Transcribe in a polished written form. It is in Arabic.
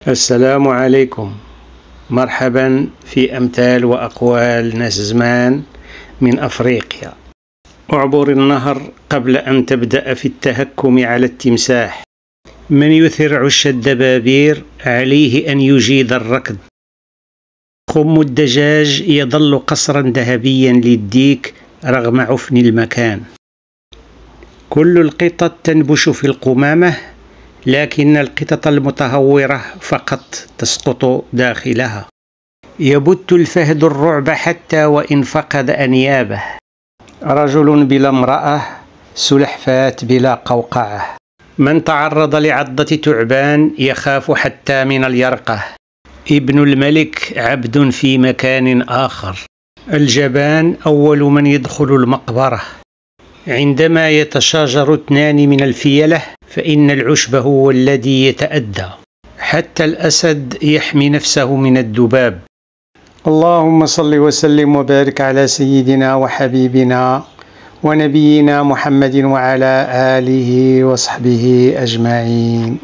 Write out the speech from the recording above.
السلام عليكم. مرحبا في أمثال وأقوال ناس زمان من أفريقيا. اعبر النهر قبل أن تبدأ في التهكم على التمساح. من يثر عش الدبابير عليه أن يجيد الركض. خم الدجاج يظل قصرا ذهبيا للديك رغم عفن المكان. كل القطط تنبش في القمامة، لكن القطط المتهورة فقط تسقط داخلها. يبت الفهد الرعب حتى وإن فقد أنيابه. رجل بلا امرأة، سلحفاة بلا قوقعة. من تعرض لعضة تعبان يخاف حتى من اليرقة. ابن الملك عبد في مكان آخر. الجبان أول من يدخل المقبرة. عندما يتشاجر اثنان من الفيلة فإن العشب هو الذي يتأدى. حتى الأسد يحمي نفسه من الذباب. اللهم صل وسلم وبارك على سيدنا وحبيبنا ونبينا محمد وعلى آله وصحبه أجمعين.